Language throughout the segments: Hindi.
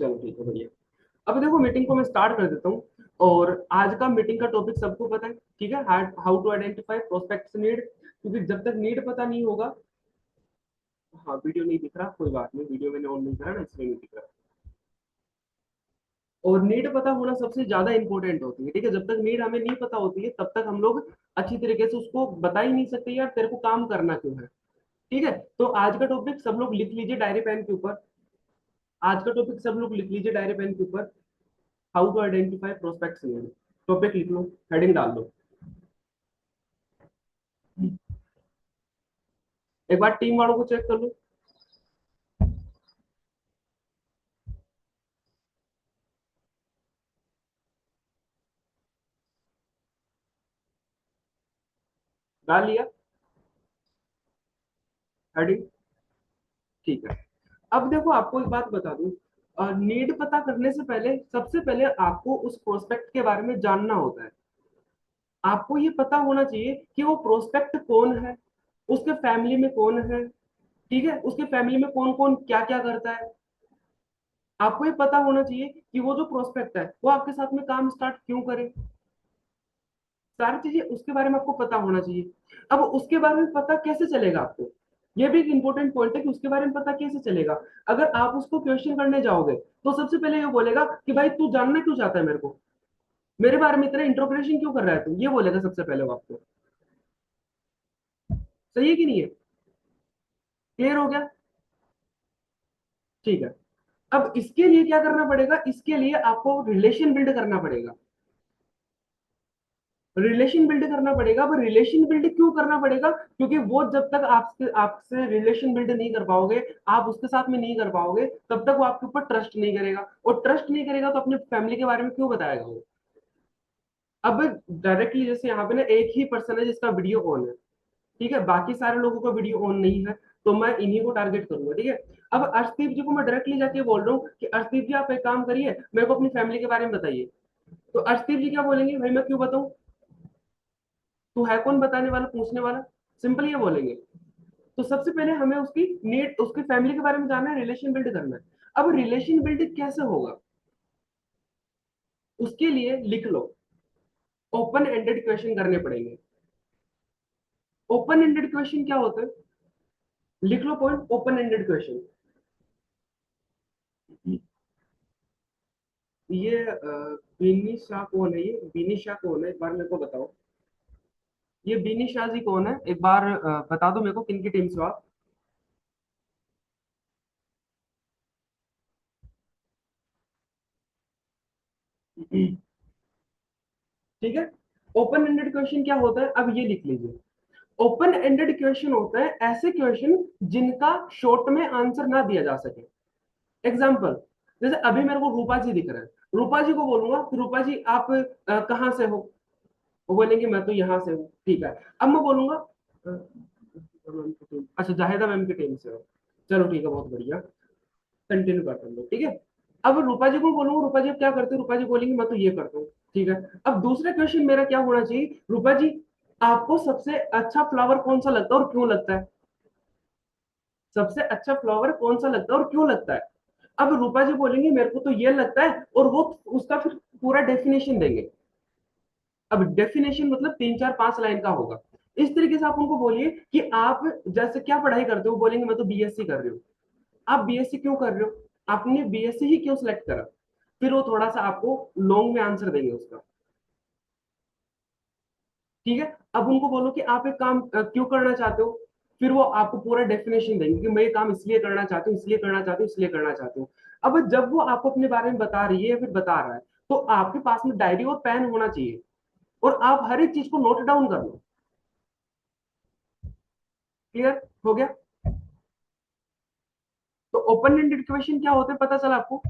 चलो ठीक है, बढ़िया। अब देखो, मीटिंग को मैं स्टार्ट कर देता हूँ। और आज का मीटिंग का टॉपिक सबको पता है, ठीक है? How to identify prospects need, क्योंकि जब तक नीड पता नहीं होगा। हाँ, वीडियो नहीं दिख रहा, कोई बात नहीं, वीडियो मैंने ऑन नहीं करा ना, इसलिए नहीं दिख रहा। और नीड पता होना सबसे ज्यादा इंपॉर्टेंट होती है, ठीक है? जब तक नीड हमें नहीं पता होती है, तब तक हम लोग अच्छी तरीके से उसको बता ही नहीं सकते यार तेरे को काम करना क्यों है। ठीक है, तो आज का टॉपिक सब लोग लिख लीजिए डायरी पेन के ऊपर। आज का टॉपिक सब लोग लिख लीजिए डायरी पेन के ऊपर। How to identify prospects need. Topic लिख लो, हेडिंग डाल दो। एक बार टीम वालों को चेक कर लो। डाल लिया हेडिंग? ठीक है। अब देखो, आपको एक बात बता दूं। नीड पता करने से पहले, सबसे पहले आपको उस प्रोस्पेक्ट के बारे में जानना होता है। आपको ये पता होना चाहिए कि वो प्रोस्पेक्ट कौन है, उसके फैमिली में कौन है, ठीक है? उसके फैमिली में कौन कौन क्या क्या करता है। आपको ये पता होना चाहिए कि वो जो प्रोस्पेक्ट है वो आपके साथ में काम स्टार्ट क्यों करे। सारी चीजें उसके बारे में आपको पता होना चाहिए। अब उसके बारे में पता कैसे चलेगा आपको, ये भी एक इंपॉर्टेंट पॉइंट है कि उसके बारे में पता कैसे चलेगा। अगर आप उसको क्वेश्चन करने जाओगे तो सबसे पहले ये बोलेगा कि भाई तू जानना क्यों चाहता है मेरे को, मेरे बारे में इतना इंटरप्रिटेशन क्यों कर रहा है तू, ये बोलेगा सबसे पहले वो आपको। सही है कि नहीं है? क्लियर हो गया? ठीक है। अब इसके लिए क्या करना पड़ेगा, इसके लिए आपको रिलेशन बिल्ड करना पड़ेगा। रिलेशन बिल्ड करना पड़ेगा। अब रिलेशन बिल्ड क्यों करना पड़ेगा? क्योंकि वो जब तक आपसे आपसे रिलेशन बिल्ड नहीं कर पाओगे, आप उसके साथ में नहीं कर पाओगे, तब तक वो आपके ऊपर ट्रस्ट नहीं करेगा। और ट्रस्ट नहीं करेगा तो अपने फैमिली के बारे में क्यों बताएगा वो। अब डायरेक्टली जैसे यहाँ पे ना एक ही पर्सन है जिसका वीडियो ऑन है, ठीक है? बाकी सारे लोगों का वीडियो ऑन नहीं है, तो मैं इन्हीं को टारगेट करूंगा, ठीक है? अब अर्शदीप जी को मैं डायरेक्टली जाके बोल रहा हूँ कि अर्शदीप जी आप एक काम करिए, मेरे को अपनी फैमिली के बारे में बताइए। तो अर्शदीप जी क्या बोलेंगे, भाई मैं क्यों बताऊं, तू है कौन बताने वाला, पूछने वाला। सिंपल ये बोलेंगे। तो सबसे पहले हमें उसकी नीड, उसकी फैमिली के बारे में जानना है, रिलेशन बिल्ड करना है। अब रिलेशन बिल्ड कैसे होगा, उसके लिए लिख लो, ओपन एंडेड क्वेश्चन करने पड़ेंगे। ओपन एंडेड क्वेश्चन क्या होता है? लिख लो पॉइंट, ओपन एंडेड क्वेश्चन। ये बीनी शाह कौन है, ये बीनी शाह कौन है, एक बार मेरे को बताओ। ये बीनी शाह जी कौन है, एक बार बता दो मेरे को, किन की टीम से हो आप? ठीक है। ओपन एंडेड क्वेश्चन क्या होता है, अब ये लिख लीजिए। ओपन एंडेड क्वेश्चन होता है ऐसे क्वेश्चन जिनका शॉर्ट में आंसर ना दिया जा सके। एग्जाम्पल, जैसे अभी मेरे को रूपा जी दिख रहा है, रूपा जी को बोलूंगा कि रूपा जी आप कहाँ से हो, वो बोलेंगे मैं तो यहाँ से हूँ, ठीक है? अब मैं बोलूंगा अच्छा जाहिदा मैम की टीम से हो, चलो ठीक है, बहुत बढ़िया, कंटिन्यू करते हैं, ठीक है? अब रूपा जी को बोलूंगा, रूपा जी आप क्या करते हो, रूपा जी बोलेंगे मैं तो ये करता हूँ, ठीक है? अब दूसरा क्वेश्चन मेरा क्या होना चाहिए, रूपा जी आपको सबसे अच्छा फ्लावर कौन सा लगता है और क्यों लगता है, सबसे अच्छा फ्लावर कौन सा लगता है और क्यों लगता है। अब रूपा जी बोलेंगे मेरे को तो ये लगता है, और वो उसका फिर पूरा डेफिनेशन देंगे। अब डेफिनेशन मतलब 3 4 5 लाइन का होगा। इस तरीके से आप उनको बोलिए कि आप जैसे क्या पढ़ाई करते हो, बोलेंगे मैं तो बीएससी कर रही हूँ। आप बीएससी क्यों कर रहे हो, आपने बीएससी ही क्यों सिलेक्ट करा, फिर वो थोड़ा सा आपको लॉन्ग में आंसर देंगे उसका। ठीक है। अब उनको बोलो कि आप एक काम क्यों करना चाहते हो, फिर वो आपको पूरा डेफिनेशन देंगे कि मैं ये काम इसलिए करना चाहती हूँ, इसलिए करना चाहती हूँ, इसलिए करना चाहती हूँ। अब जब वो आपको अपने बारे में बता रही है या फिर बता रहा है, तो आपके पास में डायरी और पेन होना चाहिए, और आप हर एक चीज को नोट डाउन कर लो। क्लियर हो गया? तो ओपन एंडेड क्वेश्चन क्या होते हैं पता चला आपको?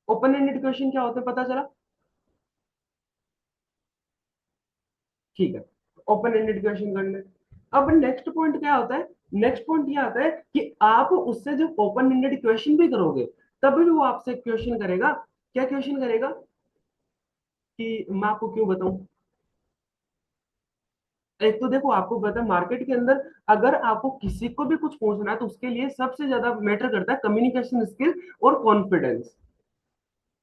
ओपन एंडेड क्वेश्चन क्या होते हैं पता चला? ठीक है, ओपन एंडेड क्वेश्चन करने। अब नेक्स्ट पॉइंट क्या होता है, नेक्स्ट पॉइंट ये आता है कि आप उससे जब ओपन एंडेड क्वेश्चन भी करोगे, तब भी वो आपसे क्वेश्चन करेगा। क्या क्वेश्चन करेगा? कि मैं आपको क्यों बताऊं। एक तो देखो आपको पता है मार्केट के अंदर अगर आपको किसी को भी कुछ पूछना है तो उसके लिए सबसे ज्यादा मैटर करता है कम्युनिकेशन स्किल और कॉन्फिडेंस।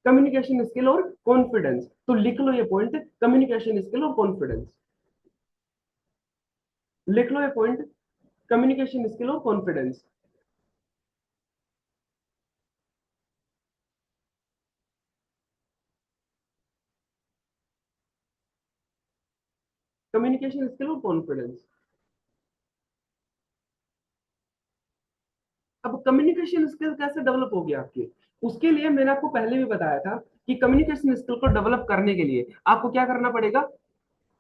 कम्युनिकेशन स्किल और कॉन्फिडेंस, तो लिख लो ये पॉइंट, कम्युनिकेशन स्किल और कॉन्फिडेंस। लिख लो ये पॉइंट, कम्युनिकेशन स्किल और कॉन्फिडेंस। कम्युनिकेशन स्किल और कॉन्फिडेंस। अब कम्युनिकेशन स्किल कैसे डेवलप होगी आपकी? उसके लिए मैंने आपको पहले भी बताया था कि कम्युनिकेशन स्किल को डेवलप करने के लिए आपको क्या करना पड़ेगा।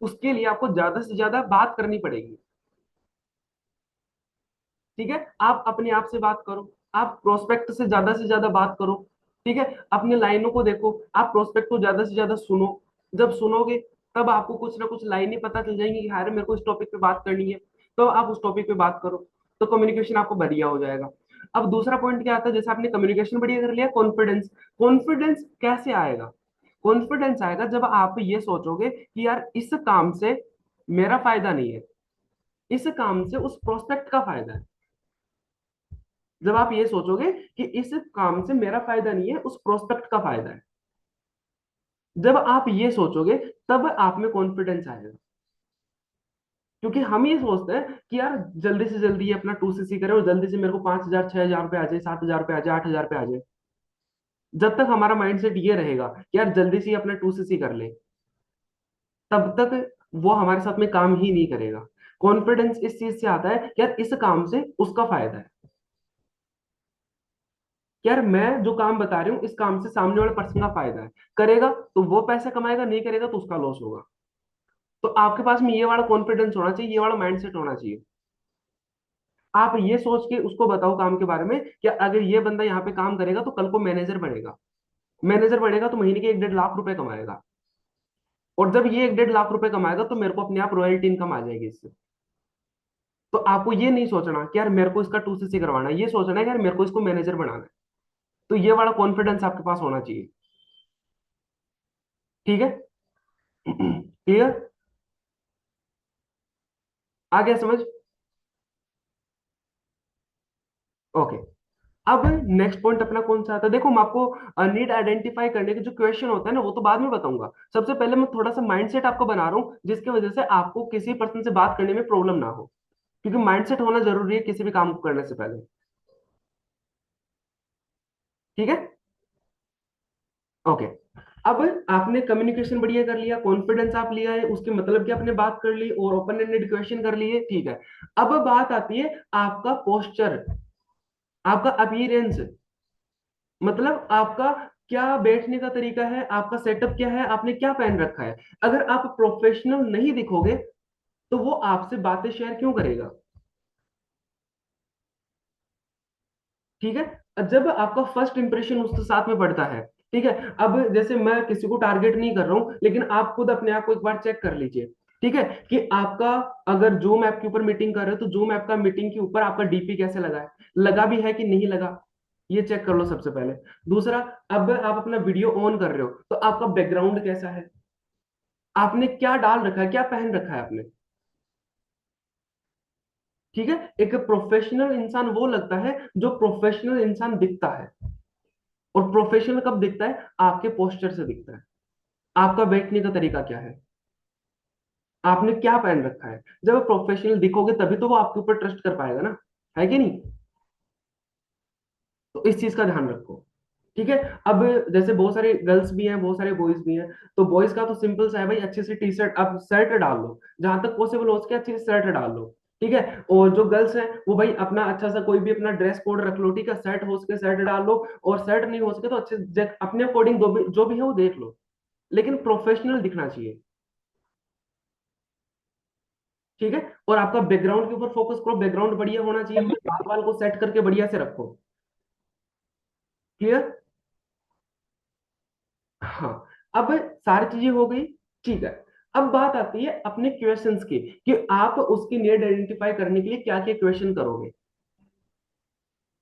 उसके लिए आपको ज्यादा से ज्यादा बात करनी पड़ेगी। ठीक है, आप अपने आप से बात करो, आप प्रोस्पेक्ट से ज्यादा बात करो। ठीक है, अपने लाइनों को देखो, आप प्रोस्पेक्ट को ज्यादा से ज्यादा सुनो। जब सुनोगे तब आपको कुछ ना कुछ लाइनें पता चल जाएंगी कि यार मेरे को इस टॉपिक पे बात करनी है, तो आप उस टॉपिक पे बात करो। तो कम्युनिकेशन आपको बढ़िया हो जाएगा। अब दूसरा पॉइंट क्या आता है, जैसे आपने कम्युनिकेशन बढ़िया कर लिया, कॉन्फिडेंस। कॉन्फिडेंस कैसे आएगा? कॉन्फिडेंस आएगा जब आप ये सोचोगे कि यार इस काम से मेरा फायदा नहीं है, इस काम से उस प्रोस्पेक्ट का फायदा है। जब आप ये सोचोगे कि इस काम से मेरा फायदा नहीं है, उस प्रोस्पेक्ट का फायदा है, जब आप ये सोचोगे तब आप में कॉन्फिडेंस आएगा। क्योंकि हम ये सोचते हैं कि यार जल्दी से जल्दी ये अपना 2cc करे और जल्दी से मेरे को 5,000 6,000 पे आ जाए, 7,000 पे आ जाए, 8,000 पे आ जाए। जब तक हमारा माइंडसेट ये रहेगा कि यार जल्दी से ही अपना 2cc कर ले, तब तक वो हमारे साथ में काम ही नहीं करेगा। कॉन्फिडेंस इस चीज से आता है कि यार इस काम से उसका फायदा है। कि यार मैं जो काम बता रही हूँ इस काम से सामने वाले पर्सन का फायदा है, करेगा तो वो पैसे कमाएगा, नहीं करेगा तो उसका लॉस होगा। तो आपके पास में ये वाला कॉन्फिडेंस होना चाहिए, ये वाला माइंडसेट होना चाहिए। आप ये सोच के उसको बताओ काम के बारे में कि अगर ये बंदा यहाँ पे काम करेगा तो कल को मैनेजर बढ़ेगा, मैनेजर बढ़ेगा तो महीने के 1-1.5 लाख रुपए कमाएगा, और जब ये 1-1.5 लाख रुपए कमाएगा तो मेरे को अपने आप रॉयल्टी इनकम आ जाएगी इससे। तो आपको ये नहीं सोचना कि यार मेरे को इसका 2cc करवाना है, ये सोचना है कि यार मेरे को इसको मैनेजर बनाना है। तो ये वाला कॉन्फिडेंस आपके पास होना चाहिए। ठीक है, क्लियर? आ गया समझ? ओके। अब नेक्स्ट पॉइंट अपना कौन सा आता है, देखो मैं आपको नीड आइडेंटिफाई करने के जो क्वेश्चन होता है ना वो तो बाद में बताऊंगा। सबसे पहले मैं थोड़ा सा माइंडसेट आपको बना रहा हूँ जिसकी वजह से आपको किसी पर्सन से बात करने में प्रॉब्लम ना हो, क्योंकि माइंडसेट होना जरूरी है किसी भी काम को करने से पहले। ठीक है, ओके। अब आपने कम्युनिकेशन बढ़िया कर लिया, कॉन्फिडेंस आप लिया है, उसके मतलब की आपने बात कर ली और ओपन एंडेड क्वेश्चन कर लिए, ठीक है। अब बात आती है आपका पोस्चर, आपका अपीयरेंस, मतलब आपका क्या बैठने का तरीका है, आपका सेटअप क्या है, आपने क्या पहन रखा है। अगर आप प्रोफेशनल नहीं दिखोगे तो वो आपसे बातें शेयर क्यों करेगा? ठीक है, जब आपका फर्स्ट इंप्रेशन उसके साथ में पड़ता है। ठीक है, अब जैसे मैं किसी को टारगेट नहीं कर रहा हूं लेकिन आप खुद अपने आप को एक बार चेक कर लीजिए। ठीक है, कि आपका अगर जूम ऐप के ऊपर मीटिंग कर रहे हो तो जूम ऐप का मीटिंग के ऊपर आपका डीपी कैसे लगा है, लगा भी है कि नहीं लगा, ये चेक कर लो सबसे पहले। दूसरा, अब आप अपना वीडियो ऑन कर रहे हो तो आपका बैकग्राउंड कैसा है, आपने क्या डाल रखा है, क्या पहन रखा है आपने। ठीक है, एक प्रोफेशनल इंसान वो लगता है जो प्रोफेशनल इंसान दिखता है, और प्रोफेशनल कब दिखता है? आपके पोस्चर से दिखता है। आपका बैठने का तरीका क्या है, आपने क्या पहन रखा है। जब आप प्रोफेशनल दिखोगे तभी तो वो आपके ऊपर ट्रस्ट कर पाएगा ना, है कि नहीं? तो इस चीज का ध्यान रखो। ठीक है, अब जैसे बहुत सारे गर्ल्स भी हैं, बहुत सारे बॉयज भी हैं, तो बॉयज का तो सिंपल सा है भाई, अच्छी सी टी शर्ट, आप शर्ट डाल लो, जहां तक पॉसिबल हो सके अच्छी सी शर्ट डाल लो। ठीक है, और जो गर्ल्स हैं वो भाई अपना अच्छा सा कोई भी अपना ड्रेस कोड रख लो, ठीक है, शर्ट हो सके शर्ट डाल लो, और शर्ट नहीं हो सके तो अच्छे अपने अकॉर्डिंग जो भी है वो देख लो, लेकिन प्रोफेशनल दिखना चाहिए। ठीक है, और आपका बैकग्राउंड के ऊपर फोकस करो, बैकग्राउंड बढ़िया होना चाहिए, अपने बाल बाल को सेट करके बढ़िया से रखो। क्लियर? हाँ, अब सारी चीजें हो गई। ठीक है, अब बात आती है अपने क्वेश्चंस की, कि आप उसकी नीड आइडेंटिफाई करने के लिए क्या क्या क्वेश्चन करोगे।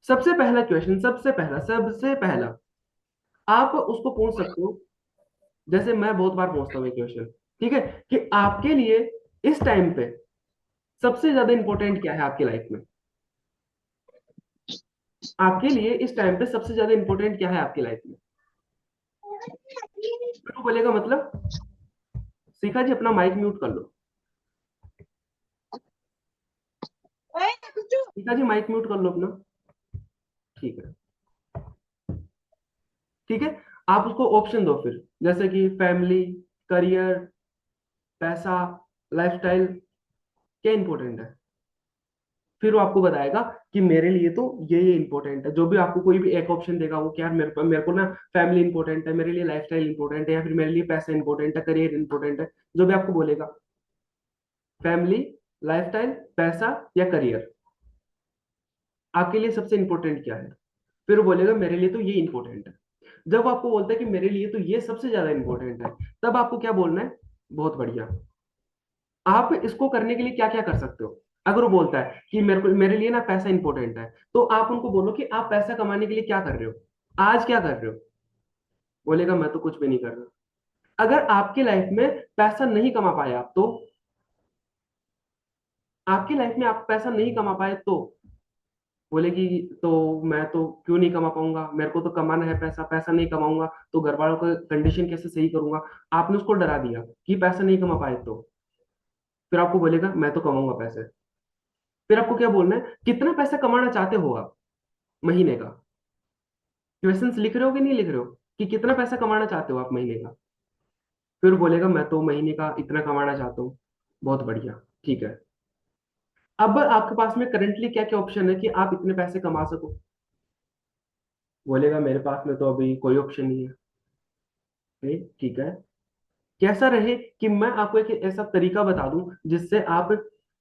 सबसे पहला क्वेश्चन, सबसे पहला आप उसको पूछ सकते हो, जैसे मैं बहुत बार पूछता हूँ ये क्वेश्चन। ठीक है, कि आपके लिए इस टाइम पे सबसे ज्यादा इंपॉर्टेंट क्या है आपकी लाइफ में? आपके लिए इस टाइम पे सबसे ज्यादा इंपॉर्टेंट क्या है आपकी लाइफ में? फिर वो बोलेगा मतलब, शिखा जी अपना माइक म्यूट कर लो। शिखा जी माइक म्यूट कर लो अपना। ठीक है। ठीक है। आप उसको ऑप्शन दो फिर, जैसे कि फैमिली, करियर, पैसा, लाइफस्टाइल, क्या इंपॉर्टेंट है। फिर वो आपको बताएगा कि मेरे लिए तो ये इंपॉर्टेंट है। जो भी आपको कोई भी एक ऑप्शन देगा वो, क्या मेरे को ना फैमिली इंपॉर्टेंट है, मेरे लिए लाइफस्टाइल इंपॉर्टेंट है, या फिर मेरे लिए पैसा इंपॉर्टेंट है, करियर इंपॉर्टेंट है, जो भी आपको बोलेगा, फैमिली, लाइफस्टाइल, पैसा या करियर, आपके लिए सबसे इंपॉर्टेंट क्या है। फिर वो बोलेगा मेरे लिए तो ये इंपॉर्टेंट है। जब आपको बोलता है कि मेरे लिए तो ये सबसे ज्यादा इंपॉर्टेंट है, तब आपको क्या बोलना है? बहुत बढ़िया। आप इसको करने के लिए क्या क्या कर सकते हो? अगर वो बोलता है कि मेरे लिए ना पैसा इंपॉर्टेंट है, तो आप उनको बोलो कि आप पैसा कमाने के लिए क्या कर रहे हो, आज क्या कर रहे हो। बोलेगा मैं तो कुछ भी नहीं कर रहा। अगर आपकी लाइफ में पैसा नहीं कमा पाए आप, तो आपकी लाइफ में आप पैसा नहीं कमा पाए तो बोलेगी, तो मैं तो क्यों नहीं कमा पाऊंगा, मेरे को तो कमाना है पैसा, पैसा नहीं कमाऊंगा तो घर वालों का कंडीशन कैसे सही करूंगा। आपने उसको डरा दिया कि पैसा नहीं कमा पाए तो। फिर आपको बोलेगा मैं तो कमाऊंगा पैसे। फिर आपको क्या बोलना है, कितना पैसा कमाना चाहते हो आप महीने का? क्वेश्चंस लिख रहे हो कि नहीं लिख रहे हो, कि कितना पैसा कमाना चाहते हो आप महीने का? फिर बोलेगा मैं तो महीने का इतना कमाना चाहता हूँ। बहुत बढ़िया। ठीक है। अब आपके पास में करंटली क्या क्या ऑप्शन है कि आप इतने पैसे कमा सको? बोलेगा मेरे पास में तो अभी कोई ऑप्शन नहीं है। ठीक है। कैसा रहे कि मैं आपको एक ऐसा तरीका बता दूं जिससे आप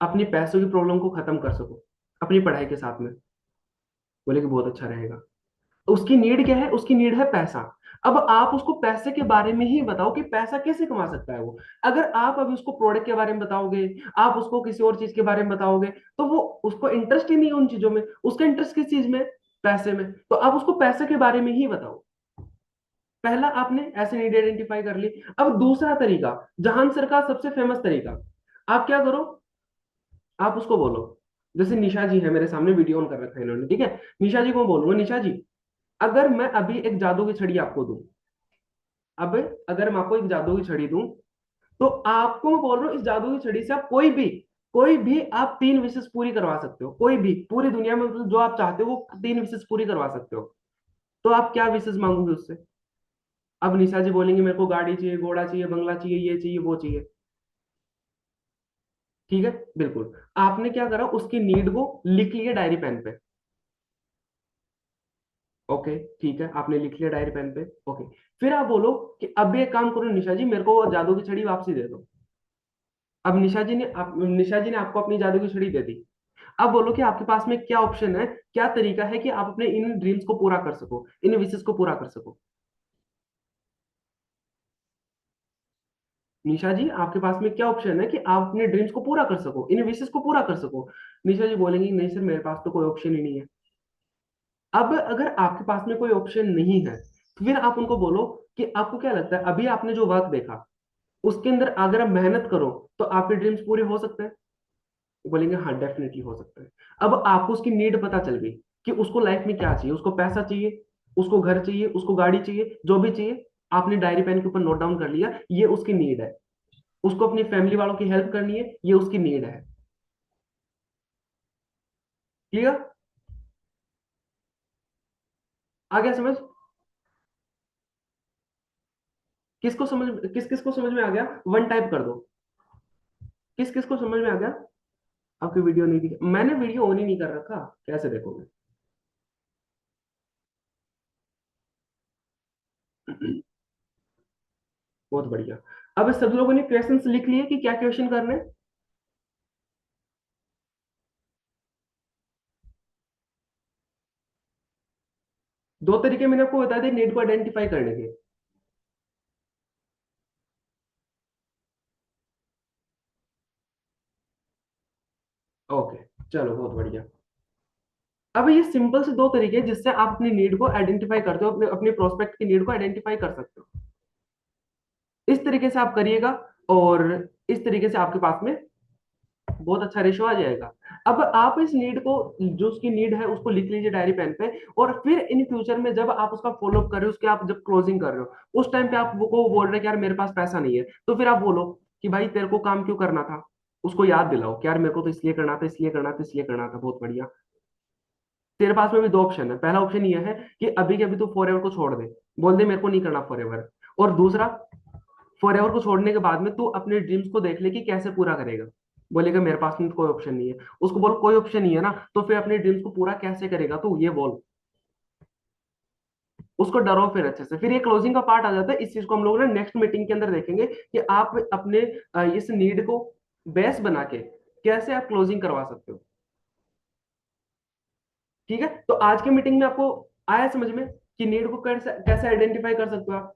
अपनी पैसों की प्रॉब्लम को खत्म कर सको अपनी पढ़ाई के साथ में? बोले कि बहुत अच्छा रहेगा। उसकी नीड क्या है? उसकी नीड है पैसा। अब आप उसको पैसे के बारे में ही बताओ कि पैसा कैसे कमा सकता है वो। अगर आप अभी उसको प्रोडक्ट के बारे में बताओगे, आप उसको किसी और चीज के बारे में बताओगे, तो वो, उसको इंटरेस्ट ही नहीं है उन चीजों में। उसका इंटरेस्ट किस चीज में है? पैसे में। तो आप उसको पैसे के बारे में ही बताओ। पहला आपने ऐसे नीड आइडेंटिफाई कर ली। अब दूसरा तरीका, जहान सर का सबसे फेमस तरीका, आप क्या करो, आप उसको बोलो, जैसे निशा जी है मेरे सामने, वीडियो ऑन कर रखा है इन्होंने, ठीक है। निशा जी को बोलूंगा, निशा जी अगर मैं अभी एक जादू की छड़ी आपको दूं, अब अगर मैं आपको एक जादू की छड़ी दूं, तो आपको मैं बोल रहा हूँ इस जादू की छड़ी से आप कोई भी आप 3 विशेष पूरी करवा सकते हो। कोई भी पूरी दुनिया में, मतलब जो आप चाहते हो वो 3 विशेष पूरी करवा सकते हो। तो आप क्या विशेष मांगोगे उससे? अब निशा जी बोलेंगे मेरे को गाड़ी चाहिए, घोड़ा चाहिए, बंगला चाहिए, ये चाहिए, वो चाहिए। ठीक है। बिल्कुल। आपने क्या करा, उसकी नीड को लिख लिया डायरी पेन पे। ओके। ठीक है, आपने लिख लिया डायरी पेन पे। ओके। फिर आप बोलो कि अब एक काम करो निशा जी, मेरे को वो जादू की छड़ी वापसी दे दो। अब निशा जी ने आपको अपनी जादू की छड़ी दे दी। अब बोलो कि आपके पास में क्या ऑप्शन है, क्या तरीका है कि आप अपने इन ड्रीम्स को पूरा कर सको, इन विशेष को पूरा कर सको। निशा जी आपके पास में क्या ऑप्शन है कि आप अपने ड्रीम्स को पूरा कर सको, इन विशेष को पूरा कर सको? निशा जी बोलेंगी नहीं सर, मेरे पास तो कोई ऑप्शन ही नहीं है। अब अगर आपके पास में कोई ऑप्शन नहीं है, तो फिर आप उनको बोलो कि आपको क्या लगता है अभी आपने जो वर्क देखा, उसके अंदर अगर आप मेहनत करो तो आपके ड्रीम्स पूरे हो सकते हैं? वो बोलेंगे हाँ डेफिनेटली हो सकता है। अब आपको उसकी नीड पता चल गई कि उसको लाइफ में क्या चाहिए, उसको पैसा चाहिए, उसको घर चाहिए, उसको गाड़ी चाहिए, जो भी चाहिए, आपने डायरी पेन के ऊपर नोट डाउन कर लिया, ये उसकी नीड है। उसको अपनी फैमिली वालों की हेल्प करनी है, ये उसकी नीड है। क्लियर? आ गया समझ? किस किस को समझ में आ गया, वन टाइप कर दो। किस किस को समझ में आ गया? आपकी वीडियो नहीं दिखी, मैंने वीडियो ऑन ही नहीं कर रखा, कैसे देखोगे? बहुत बढ़िया। अब सब लोगों ने क्वेश्चंस लिख लिए कि क्या क्वेश्चन करने हैं? 2 तरीके मैंने आपको बता दिए नीड को आइडेंटिफाई करने के। ओके। चलो बहुत बढ़िया। अब ये सिंपल से 2 तरीके हैं जिससे आप अपनी नीड को आइडेंटिफाई करते हो, अपने अपने प्रोस्पेक्ट की नीड को आइडेंटिफाई कर सकते हो। इस तरीके से आप करिएगा, और इस तरीके से आपके पास में बहुत अच्छा रेशो आ जाएगा। अब आप इस नीड को, जो उसकी नीड है उसको लिख लीजिए डायरी पेन पे, और फिर इन फ्यूचर में जब आप उसका फॉलोअप कर रहे हो, उसके आप जब क्लोजिंग कर रहे हो, उस टाइम पे आप वो को बोल रहे हैं कि यार मेरे पास पैसा नहीं है, तो फिर आप बोलो कि भाई तेरे को काम क्यों करना था, उसको याद दिलाओ कि यार मेरे को तो इसलिए करना था, इसलिए करना था, इसलिए करना था। बहुत बढ़िया। तेरे पास में भी दो ऑप्शन है। पहला ऑप्शन ये है कि अभी के अभी तू फॉर एवर को छोड़ दे, बोल दे मेरे को नहीं करना फॉर एवर। और दूसरा, फॉर एवर को छोड़ने के बाद में तू अपने ड्रीम्स को देख ले कि कैसे पूरा करेगा। बोलेगा मेरे पास में तो कोई ऑप्शन नहीं है, उसको बोल कोई ऑप्शन नहीं है ना, तो फिर अपने ड्रीम्स को पूरा कैसे करेगा तू, ये बोल। उसको डरो फिर अच्छे से, फिर ये क्लोजिंग का पार्ट आ जाता है। इस चीज को हम लोग ना नेक्स्ट मीटिंग के अंदर देखेंगे कि आप अपने इस नीड को बेस बना के कैसे आप क्लोजिंग करवा सकते हो। ठीक है, तो आज के मीटिंग में आपको आया समझ में कि नीड को कैसे कैसे आइडेंटिफाई कर सकते हो आप।